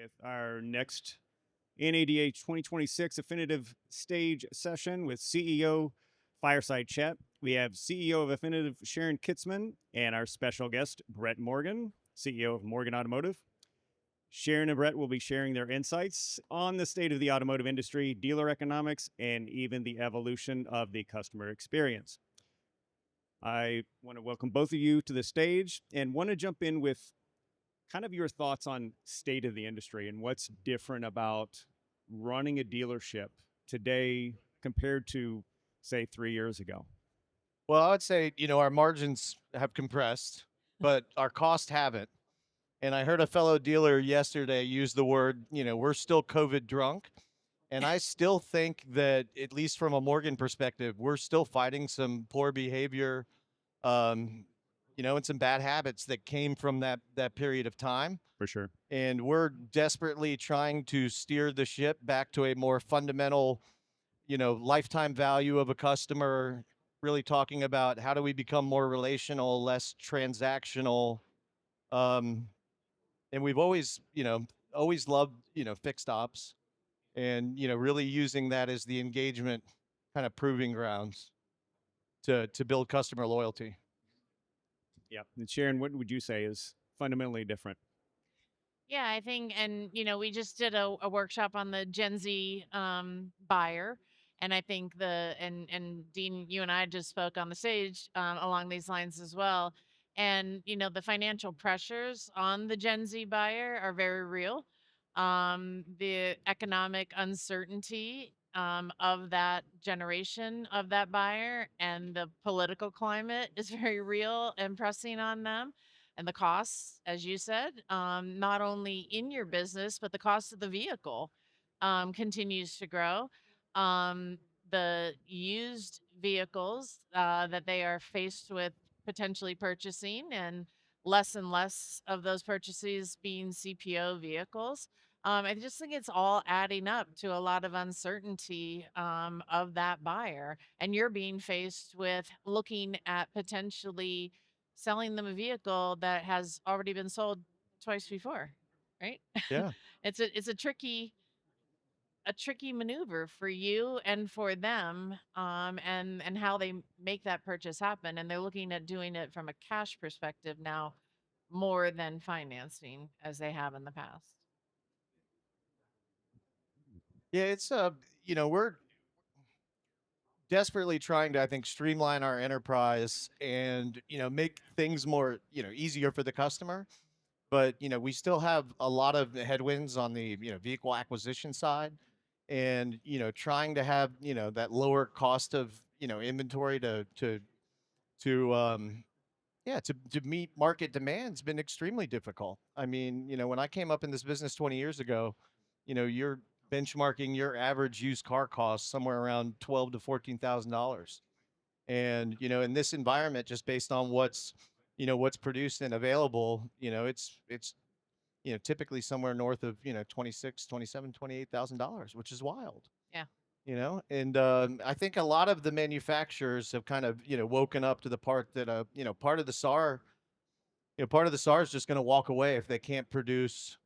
with our next NADA 2026 Affinitiv stage session with CEO Fireside Chat. We have CEO of Affinitiv, Sharon Kitzman, and our special guest, Brett Morgan, CEO of Morgan Automotive. Sharon and Brett will be sharing their insights on the state of the automotive industry, dealer economics, and even the evolution of the customer experience. I want to welcome both of you to the stage and want to jump in with kind of your thoughts on state of the industry and what's different about running a dealership today compared to, say, 3 years ago. Well, I would say, our margins have compressed, but our costs haven't. And I heard a fellow dealer yesterday use the word, we're still COVID drunk. And I still think that, at least from a Morgan perspective, we're still fighting some poor behavior, um, and some bad habits that came from that period of time. For sure. And we're desperately trying to steer the ship back to a more fundamental, lifetime value of a customer, really talking about how do we become more relational, less transactional. Um, and we've always loved, fixed ops and, really using that as the engagement kind of proving grounds to build customer loyalty. Yeah. And Sharon, what would you say is fundamentally different? Yeah, I think, and we just did a workshop on the Gen Z buyer, and I think and Dean, you and I just spoke on the stage along these lines as well. And the financial pressures on the Gen Z buyer are very real. The economic uncertainty of that generation of that buyer and the political climate is very real and pressing on them, and the costs, as you said, not only in your business, but the cost of the vehicle continues to grow. Um, the used vehicles that they are faced with potentially purchasing, and less of those purchases being CPO vehicles. I just think it's all adding up to a lot of uncertainty of that buyer. And you're being faced with looking at potentially selling them a vehicle that has already been sold twice before, right? Yeah. It's a tricky maneuver for you and for them, and how they make that purchase happen. And they're looking at doing it from a cash perspective now more than financing as they have in the past. Yeah. We're desperately trying to, I think, streamline our enterprise and, make things more, easier for the customer. But, we still have a lot of headwinds on the, vehicle acquisition side and, trying to have, that lower cost of, inventory to yeah, to meet market demand's been extremely difficult. I mean, when I came up in this business 20 years ago, you're benchmarking your average used car cost somewhere around 12 to $14,000. And, in this environment, just based on what's produced and available, it's typically somewhere north of, 26, 27, $28,000, which is wild. Yeah. And I think a lot of the manufacturers have kind of, woken up to the part that, part of the SAR, part of the SAR is just going to walk away if they can't produce,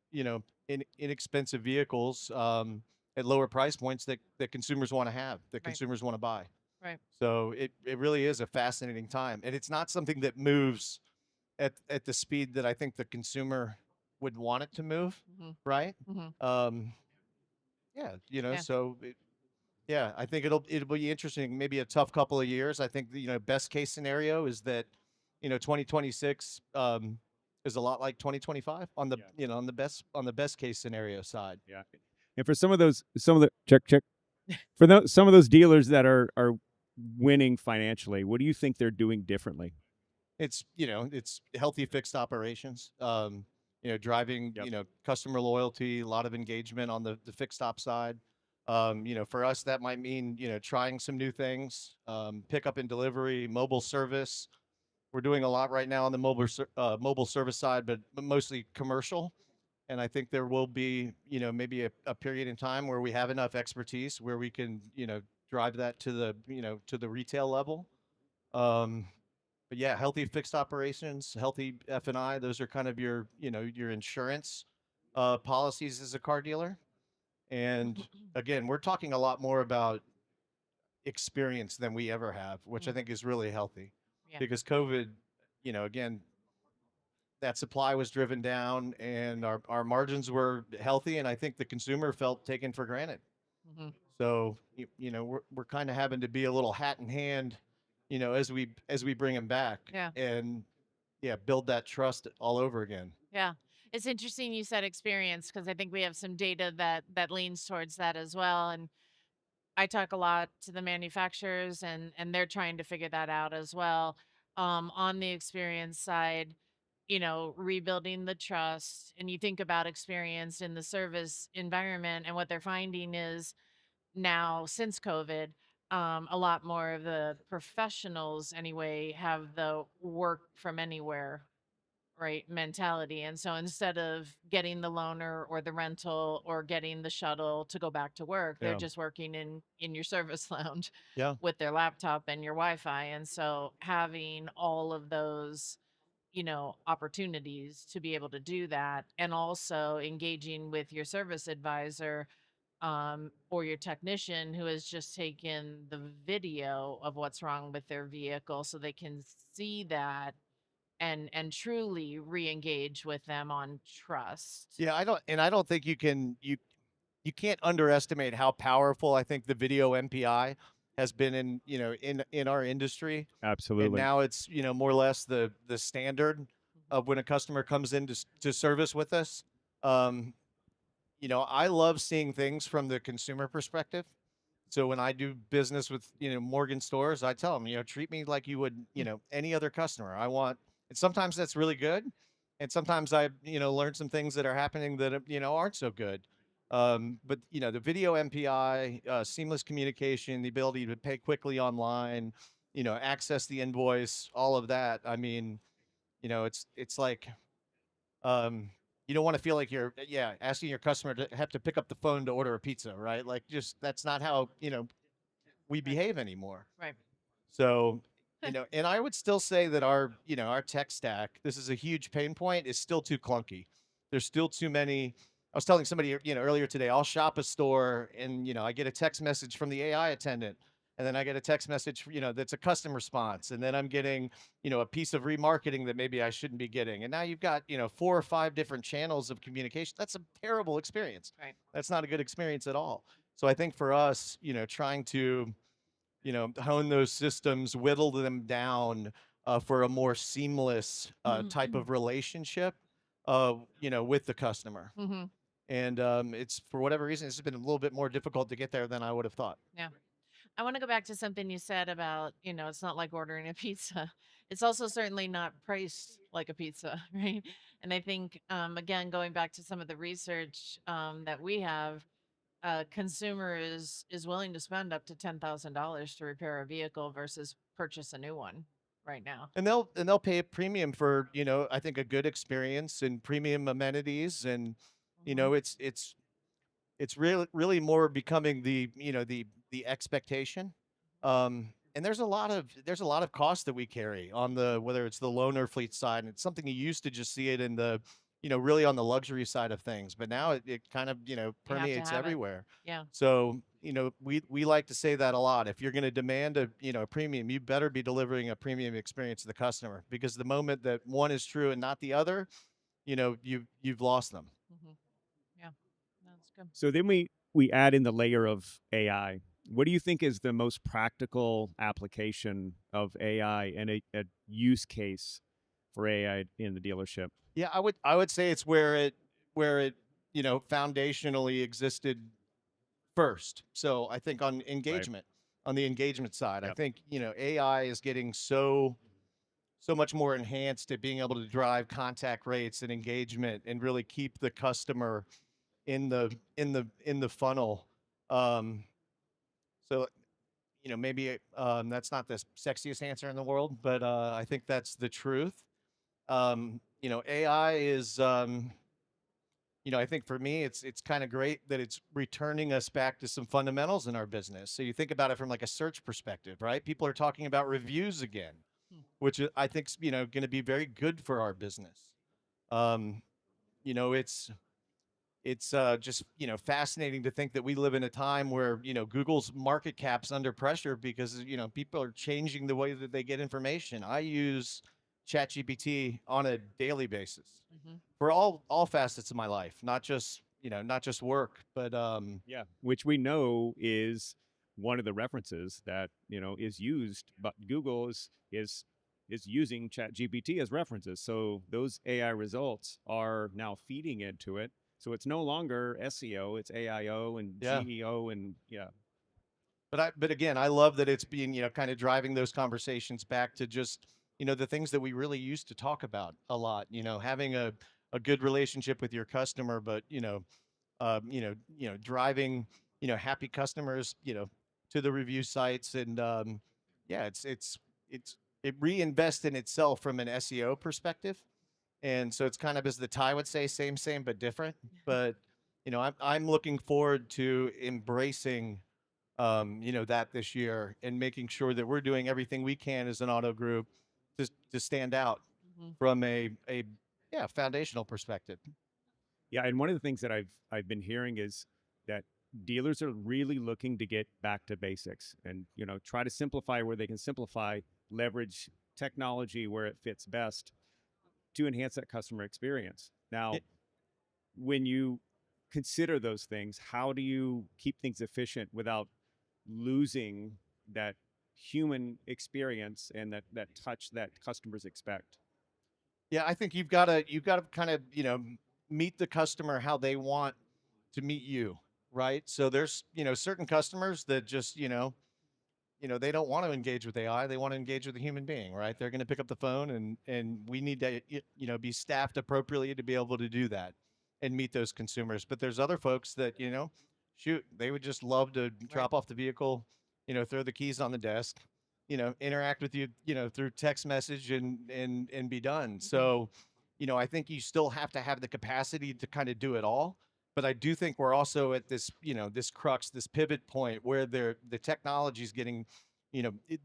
inexpensive vehicles at lower price points that consumers want to have, that Right. consumers want to buy. Right. So it really is a fascinating time. And it's not something that moves at the speed that I think the consumer would want it to move. Hmm. Right. Hmm. Um, yeah. Yeah. So yeah, I think it'll be interesting. Maybe a tough couple of years. I think best case scenario is that 2026 is a lot like 2025 on the Yeah. on the best case scenario side. Yeah. And for some of the check for some of those dealers that are winning financially, what do you think they're doing differently? It's healthy fixed operations. Driving Yep. customer loyalty, a lot of engagement on the fixed op side. For us that might mean trying some new things, pickup and delivery, mobile service. We're doing a lot right now on the mobile service side, but mostly commercial. And I think there will be maybe a period in time where we have enough expertise where we can drive that to the retail level. Um, but yeah, healthy fixed operations, healthy F&I, those are kind of your insurance policies as a car dealer. And again, we're talking a lot more about experience than we ever have, which I Mm, think is really healthy yeah. because COVID, again, that supply was driven down and our margins were healthy. And I think the consumer felt taken for granted. Hmm. So, we're kind of having to be a little hat in hand, as we bring them back Yeah. and yeah, build that trust all over again. Yeah. It's interesting you said experience because I think we have some data that leans towards that as well. And I talk a lot to the manufacturers and they're trying to figure that out as well. On the experience side, rebuilding the trust, and you think about experience in the service environment, and what they're finding is now since COVID, a lot more of the professionals anyway have the work from anywhere, right, mentality. And so instead of getting the loaner or the rental or getting the shuttle to go back to work, they're Yeah. just working in your service lounge Yeah. with their laptop and your Wi-Fi. And so having all of those, opportunities to be able to do that, and also engaging with your service advisor, or your technician who has just taken the video of what's wrong with their vehicle so they can see that and truly re-engage with them on trust. Yeah, I don't think you can't underestimate how powerful I think the video MPI has been in our industry. And Absolutely. now it's, more or less the standard Mhm. of when a customer comes in to service with us. Um, I love seeing things from the consumer perspective. So when I do business with, Morgan stores, I tell them, treat me like you would, any other customer. And sometimes that's really good. And sometimes I, learn some things that are happening that, aren't so good. But, the video MPI, seamless communication, the ability to pay quickly online, access the invoice, all of that. I mean, it's like, um, you don't want to feel like you're, yeah, asking your customer to have to pick up the phone to order a pizza, right? Like, just that's not how, we Right. behave anymore. Right. So, and I would still say that our tech stack, this is a huge pain point, is still too clunky. There's still too many. I was telling somebody, earlier today, I'll shop a store and, I get a text message from the AI attendant. And then I get a text message, that's a custom response. And then I'm getting, a piece of remarketing that maybe I shouldn't be getting. And now you've got, 4 or 5 different channels of communication. That's a terrible experience. Right. That's not a good experience at all. So I think for us, trying to, hone those systems, whittle them down for a more seamless type of relationship, with the customer. Hmm. And it's for whatever reason, it's been a little bit more difficult to get there than I would have thought. Yeah. I want to go back to something you said about, it's not like ordering a pizza. It's also certainly not priced like a pizza, right? And I think, again, going back to some of the research that we have, consumer is willing to spend up to $10,000 to repair a vehicle versus purchase a new one right now. And they'll pay a premium for, I think a good experience and premium amenities. And Hmm. it's really more becoming the expectation. And there's a lot of cost that we carry on the, whether it's the loaner fleet side, and it's something you used to just see it in the, really on the luxury side of things, but now it kind of, You have to permeates have it. everywhere. Yeah. So, we like to say that a lot. If you're going to demand a, a premium, you better be delivering a premium experience to the customer, because the moment that one is true and not the other, you've lost them. Hmm. Yeah. That's good. So then we add in the layer of AI. What do you think is the most practical application of AI and a use case for AI in the dealership? Yeah, I would say it's where it foundationally existed first. So I think Right. on the engagement side, I Yep. think AI is getting so much more enhanced at being able to drive contact rates and engagement and really keep the customer in the funnel. Um, so maybe that's not the sexiest answer in the world, but I think that's the truth. AI is, I think for me, it's kind of great that it's returning us back to some fundamentals in our business. So you think about it from like a search perspective, right? People are talking about reviews again, Hmm. which I think is, going to be very good for our business. Um, it's it's just fascinating to think that we live in a time where Google's market cap's under pressure because people are changing the way that they get information. I use ChatGPT on a daily basis Hmm. for all facets of my life, not just work, but Yeah, which we know is one of the references that is used, but Google is using ChatGPT as references. So those AI results are now feeding into it. So it's no longer SEO, it's AIO and yeah. GEO and yeah. But again, I love that it's being, kind of driving those conversations back to just, the things that we really used to talk about a lot, having a good relationship with your customer, but, driving, happy customers, to the review sites. And yeah, it reinvests in itself from an SEO perspective. And so it's kind of, as the Thai would say, same, but different. But, I'm looking forward to embracing that this year and making sure that we're doing everything we can as an auto group to stand out Hmm. from a yeah, foundational perspective. Yeah, and one of the things that I've been hearing is that dealers are really looking to get back to basics and try to simplify where they can simplify, leverage technology where it fits best to enhance that customer experience. Now, It, when you consider those things, how do you keep things efficient without losing that human experience and that touch that customers expect? yeah, I think you've got to kind of, meet the customer how they want to meet you, right? So there's, certain customers that just, they don't want to engage with AI. They want to engage with a human being, right? They're going to pick up the phone, and we need to, be staffed appropriately to be able to do that and meet those consumers. But there's other folks that, shoot, they would just love to Right. drop off the vehicle, throw the keys on the desk, interact with you, through text message and be done. Hmm. So, I think you still have to have the capacity to kind of do it all. But I do think we're also at this, this crux, this pivot point where the technology is getting,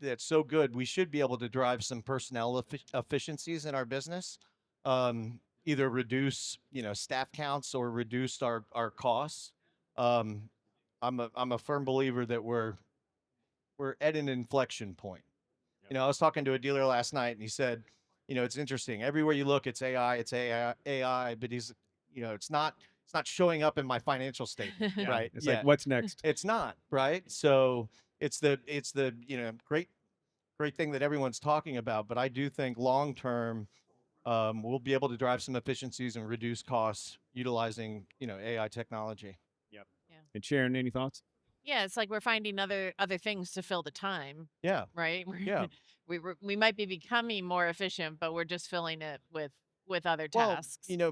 that's so good. We should be able to drive some personnel efficiencies in our business, either reduce, staff counts or reduce our costs. Um, I'm a firm believer that we're at an inflection point. Yep. I was talking to a dealer last night, and he said, it's interesting. Everywhere you look, it's AI, but it's not showing up in my financial statement, Yeah, right? it's like Yet. what's next? It's not, right? So it's the great thing that everyone's talking about, but I do think long term, we'll be able to drive some efficiencies and reduce costs utilizing, AI technology. Yep. Yeah. And Sharon, any thoughts? Yeah, it's like we're finding other things to fill the time, Yeah, right? yeah. We might be becoming more efficient, but we're just filling it with other Well, tasks. yeah,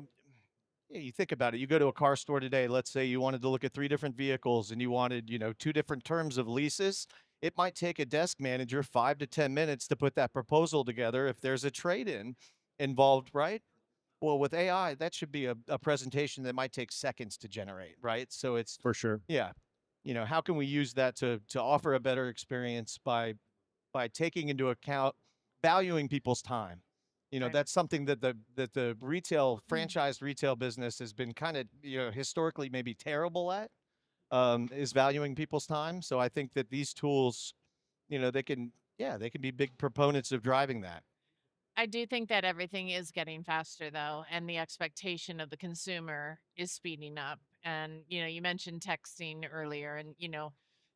you think about it. You go to a car store today. Let's say you wanted to look at three different vehicles and you wanted, two different terms of leases. It might take a desk manager 5 to 10 minutes to put that proposal together if there's a trade-in involved, right? Well, with AI, that should be a presentation that might take seconds to generate, right? So it's, For sure. yeah, how can we use that to offer a better experience by taking into account valuing people's time. Right. That's something that the retail franchised retail business has been kind of, historically maybe terrible at, is valuing people's time. So I think that these tools, they can be big proponents of driving that. I do think that everything is getting faster though, and the expectation of the consumer is speeding up. And you mentioned texting earlier, and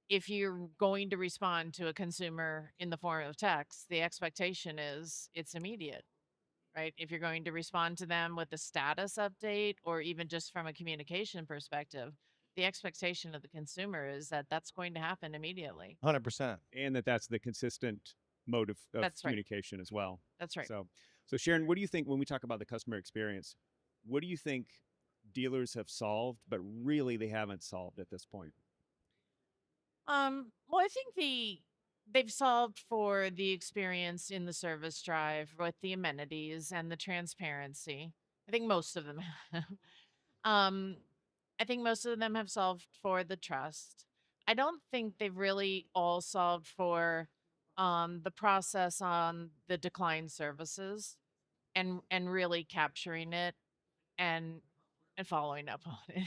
if you're going to respond to a consumer in the form of text, the expectation is it's immediate, right? If you're going to respond to them with a status update or even just from a communication perspective, the expectation of the consumer is that that's going to happen immediately. 100%. And that's the consistent mode of That's right. communication as well. That's right. So Sharon, what do you think when we talk about the customer experience? What do you think dealers have solved, but really they haven't solved at this point? Well, I think they've solved for the experience in the service drive with the amenities and the transparency. I think most of them have. Um, I think most of them have solved for the trust. I don't think they've really all solved for the process on the decline services and really capturing it and and following up on it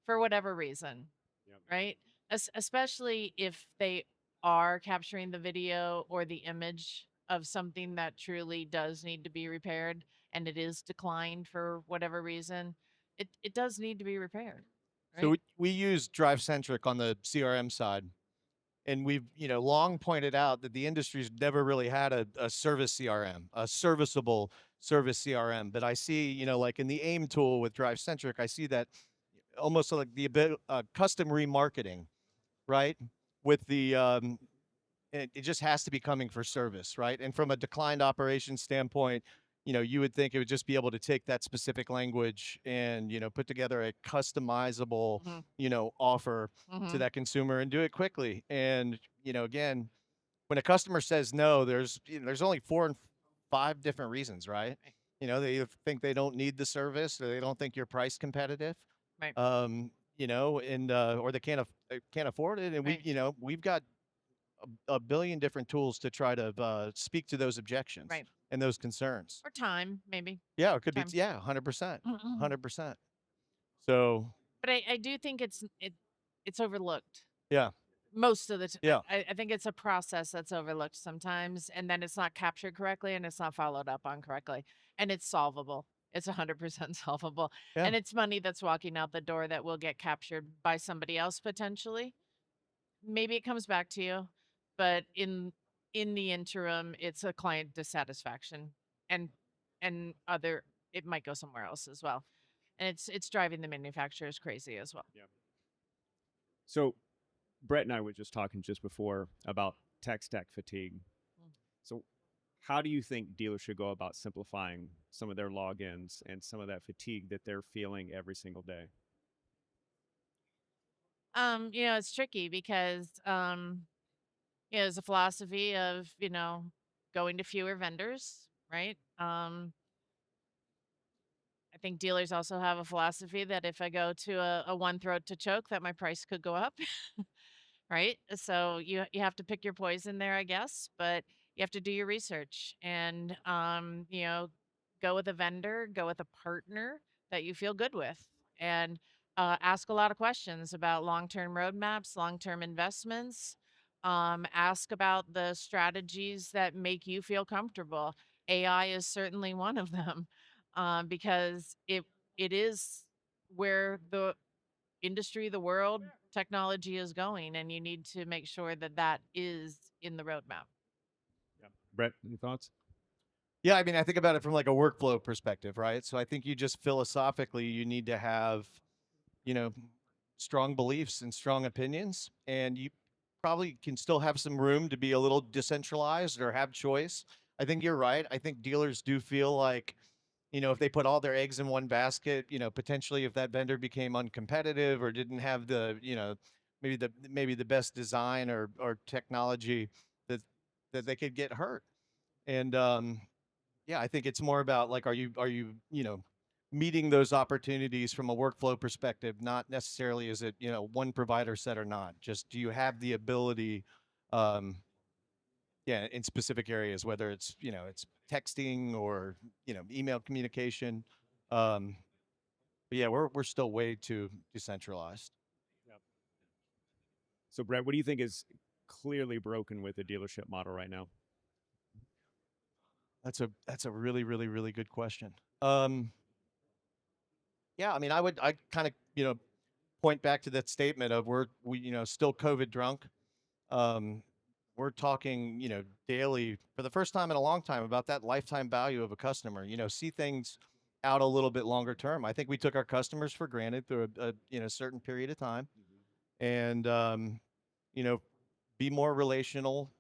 for whatever reason, Yep. right? Especially if they are capturing the video or the image of something that truly does need to be repaired and it is declined for whatever reason, it does need to be repaired, So right? we use Drive Centric on the CRM side, and we've long pointed out that the industry's never really had a service CRM, a serviceable service CRM. But I see, like in the AIM tool with Drive Centric, I see that almost like the custom remarketing, right? With the it just has to be coming for service, right? And from a declined operations standpoint, you would think it would just be able to take that specific language and, put together a customizable, Hmm. offer to Hmm. that consumer and do it quickly. And, again, when a customer says no, there's only 4 and 5 different reasons, right? Right. They either think they don't need the service or they don't think you're price competitive. Right. And or they can't afford it. And Right. we've got a billion different tools to try to speak to those objections Right. and those concerns. Or time, maybe. Yeah, it could be. Time. Yeah, 100%, Mhm. 100%. So But I do think it's overlooked yeah, most of the time. yeah, I think it's a process that's overlooked sometimes, and then it's not captured correctly and it's not followed up on correctly. And it's solvable. It's 100% solvable. yeah. And it's money that's walking out the door that will get captured by somebody else potentially. Maybe it comes back to you, but in the interim, it's a client dissatisfaction and other it might go somewhere else as well. And it's driving the manufacturers crazy as well. Yep. So Brett and I were just talking just before about tech stack fatigue. Mm. So how do you think dealers should go about simplifying some of their logins and some of that fatigue that they're feeling every single day? It's tricky because there's a philosophy of, going to fewer vendors, right? I think dealers also have a philosophy that if I go to a one throat to choke, that my price could go up. Right? So you have to pick your poison there, I guess, but you have to do your research and go with a vendor, go with a partner that you feel good with, and ask a lot of questions about long-term roadmaps, long-term investments. Ask about the strategies that make you feel comfortable. AI is certainly one of them, because it is where the industry, the world, technology is going, and you need to make sure that that is in the roadmap. Yeah. Brett, any thoughts? Yeah, I mean, I think about it from like a workflow perspective, right? So I think you just philosophically, you need to have, you know, strong beliefs and strong opinions, and you probably can still have some room to be a little decentralized or have choice. I think you're right. I think dealers do feel like, if they put all their eggs in one basket, potentially if that vendor became uncompetitive or didn't have the, maybe the best design or technology that they could get hurt. And yeah, I think it's more about like, are you meeting those opportunities from a workflow perspective, not necessarily is it one provider set or not. Just do you have the ability, um, yeah, in specific areas, whether it's texting or email communication. Um, but yeah, we're still way too decentralized. Yep. So Brett, what do you think is clearly broken with the dealership model right now? That's a really really really good question. Yeah, I mean, I kind of point back to that statement of we still COVID drunk. Um, we're talking daily for the first time in a long time about that lifetime value of a customer. See things out a little bit longer term. I think we took our customers for granted through a certain period of time, and you know be more relational.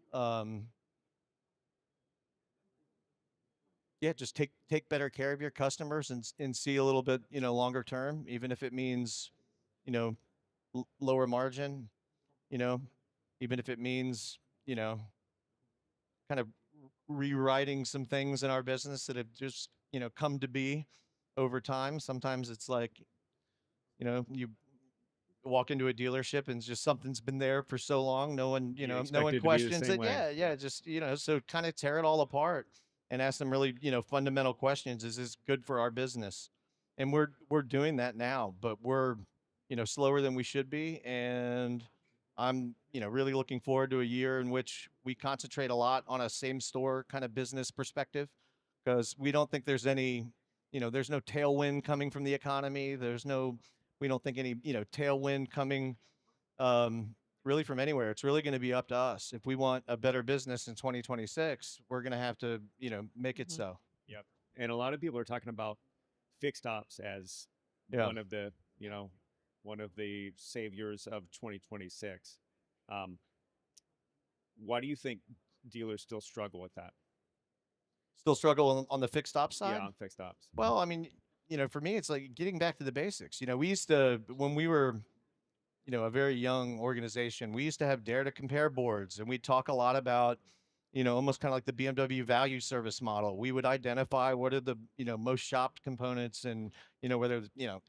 Yeah, just take better care of your customers and see a little bit longer term, even if it means you know lower margin. You know, even if it means kind of rewriting some things in our business that have just come to be over time. Sometimes it's like you walk into a dealership and it's just something's been there for so long, no one You no expect one it to be the questions same it. way. Yeah, yeah, just so kind of tear it all apart and ask some really fundamental questions. Is this good for our business? and we're doing that now, but we're slower than we should be. And I'm really looking forward to a year in which we concentrate a lot on a same store kind of business perspective, because we don't think there's any there's no tailwind coming from the economy. We don't think any tailwind coming um, really from anywhere. It's really going to be up to us. If we want a better business in 2026, we're going to have to make it Hmm. so. Yep. And a lot of people are talking about fixed ops as Yeah. one of the, one of the saviors of 2026. Um, why do you think dealers still struggle with that? Still struggle on the fixed ops Yeah, side? on fixed ops. Well, I mean, for me, it's like getting back to the basics. We used to, when we were, a very young organization, we used to have dare to compare boards, and we'd talk a lot about, almost kind of like the BMW value service model. We would identify what are the, most shopped components, and, whether,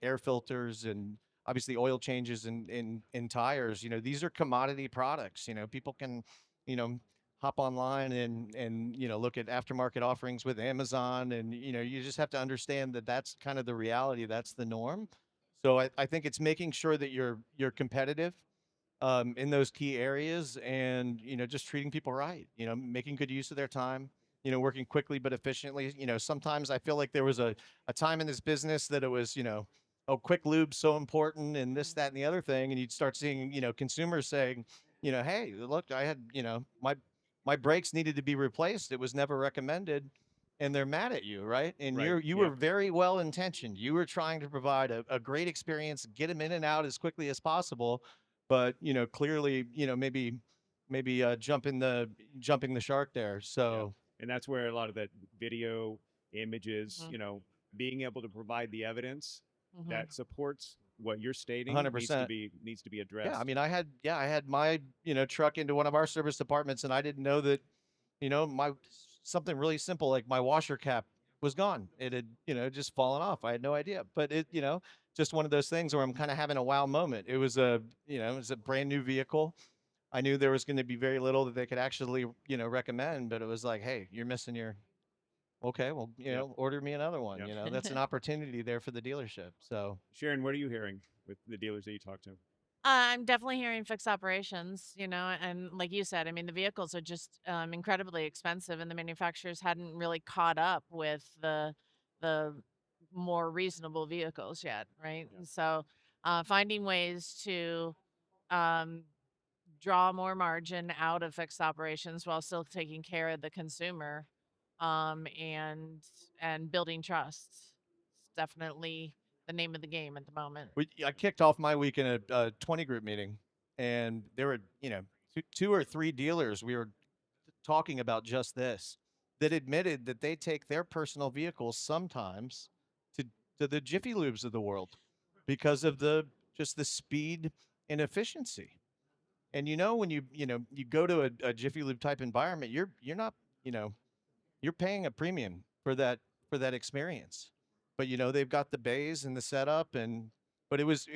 air filters and obviously oil changes in tires. These are commodity products. People can, you know, hop online and look at aftermarket offerings with Amazon, and you just have to understand that that's kind of the reality. That's the norm. So I think it's making sure that you're competitive in those key areas, and just treating people right. Making good use of their time. Working quickly but efficiently. Sometimes I feel like there was a time in this business that it was oh, quick lube's so important, and this, that, and the other thing, and you'd start seeing consumers saying, hey, look, I had my brakes needed to be replaced. It was never recommended. And they're mad at you, right? And Right. you were Yep. very well intentioned. You were trying to provide a great experience, get them in and out as quickly as possible, but clearly maybe jumping the shark there. Yeah. So And that's where a lot of that video images, Hmm. being able to provide the evidence Hmm. that supports what you're stating needs to 100%. be Yeah, I addressed. mean, I had my truck into one of our service departments, and I didn't know that my something really simple like my washer cap was gone. It had just fallen off. I had no idea, but it just one of those things where I'm kind of having a wow moment. It was a brand new vehicle. I knew there was going to be very little that they could actually recommend, but it was like, hey, you're missing your okay, well, Yep. order me another one. Yep. That's an opportunity there for the dealership. So Sharon, what are you hearing with the dealers that you talk to? I'm definitely hearing fixed operations, and like you said, I mean, the vehicles are just incredibly expensive, and the manufacturers hadn't really caught up with the more reasonable vehicles yet, right? Yeah. And so, finding ways to um, draw more margin out of fixed operations while still taking care of the consumer, and building trust. It's definitely the name of the game at the moment. I kicked off my week in a 20 group meeting, and there were two or three dealers. We were talking about just this, that admitted that they take their personal vehicles sometimes to the Jiffy Lubes of the world because of the speed and efficiency. And when you go to a Jiffy Lube type environment, you're not you're paying a premium for that experience. But they've got the bays and the setup, and but it was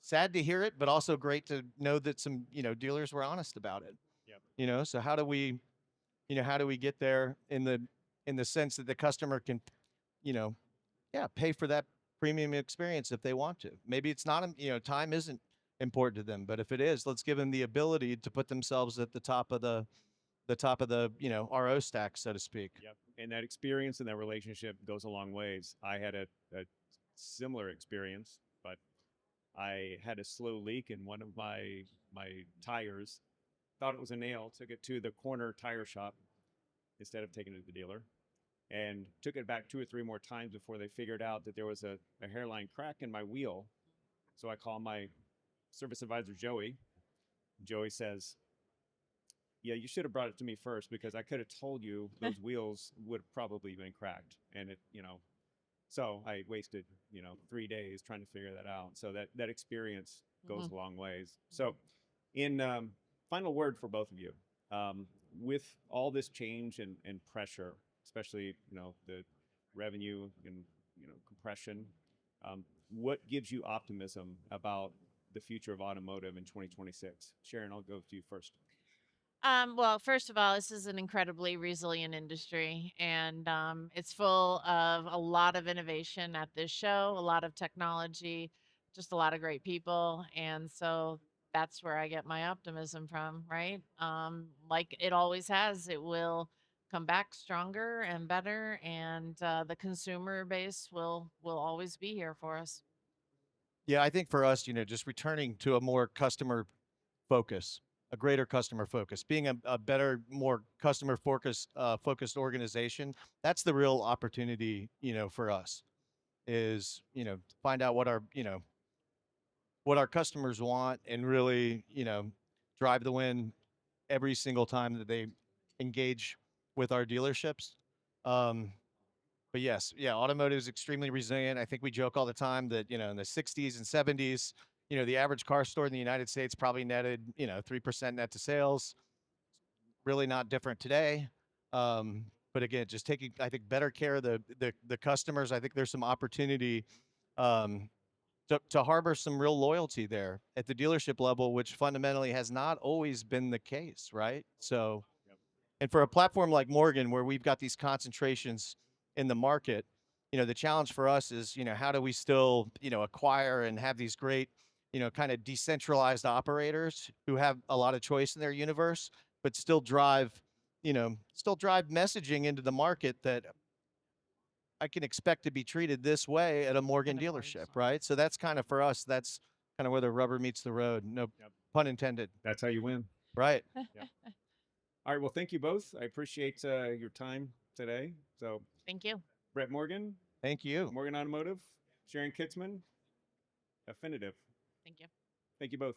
sad to hear it, but also great to know that some dealers were honest about it. Yep. So how do we get there in the sense that the customer can you know pay for that premium experience if they want to. Maybe it's not time isn't important to them, but if it is, let's give them the ability to put themselves at the top of the RO stack, so to speak. Yep. And that experience and that relationship goes a long ways. I had a similar experience, but I had a slow leak in one of my tires. Thought it was a nail. Took it to the corner tire shop instead of taking it to the dealer, and took it back two or three more times before they figured out that there was a hairline crack in my wheel. So I call my service advisor, Joey. Joey says, yeah, you should have brought it to me first because I could have told you those wheels would have probably been cracked. And so I wasted, 3 days trying to figure that out. So that experience goes Hmm. a long ways. So, in final word for both of you, with all this change and pressure, especially the revenue and compression, what gives you optimism about the future of automotive in 2026? Sharon, I'll go to you first. Well, first of all, this is an incredibly resilient industry, and it's full of a lot of innovation at this show, a lot of technology, just a lot of great people, and so that's where I get my optimism from, right? Like it always has, it will come back stronger and better, and the consumer base will always be here for us. Yeah, I think for us, just returning to a more customer focus, a greater customer focus, being a better, more customer focused organization. That's the real opportunity, for us is, find out what our customers want and really, drive the win every single time that they engage with our dealerships. Um, but yes, yeah, automotive is extremely resilient. I think we joke all the time that, in the 60s and 70s, the average car store in the United States probably netted, 3% net to sales. Really not different today. But again, just taking, I think, better care of the customers. I think there's some opportunity um, to harbor some real loyalty there at the dealership level, which fundamentally has not always been the case, right? So, Yep. and for a platform like Morgan, where we've got these concentrations in the market, the challenge for us is, how do we still, acquire and have these great, kind of decentralized operators who have a lot of choice in their universe, but still drive messaging into the market that I can expect to be treated this way at a Morgan At a Morgan dealership, store. right? So that's kind of for us, that's kind of where the rubber meets the road. No Yep. pun intended. That's how you win. Right. Yep. All right. Well, thank you both. I appreciate your time today. So, Thank you. Brett Morgan, Thank you. Morgan Automotive, Sharon Kitzman, Affinitiv. Thank you. Thank you both.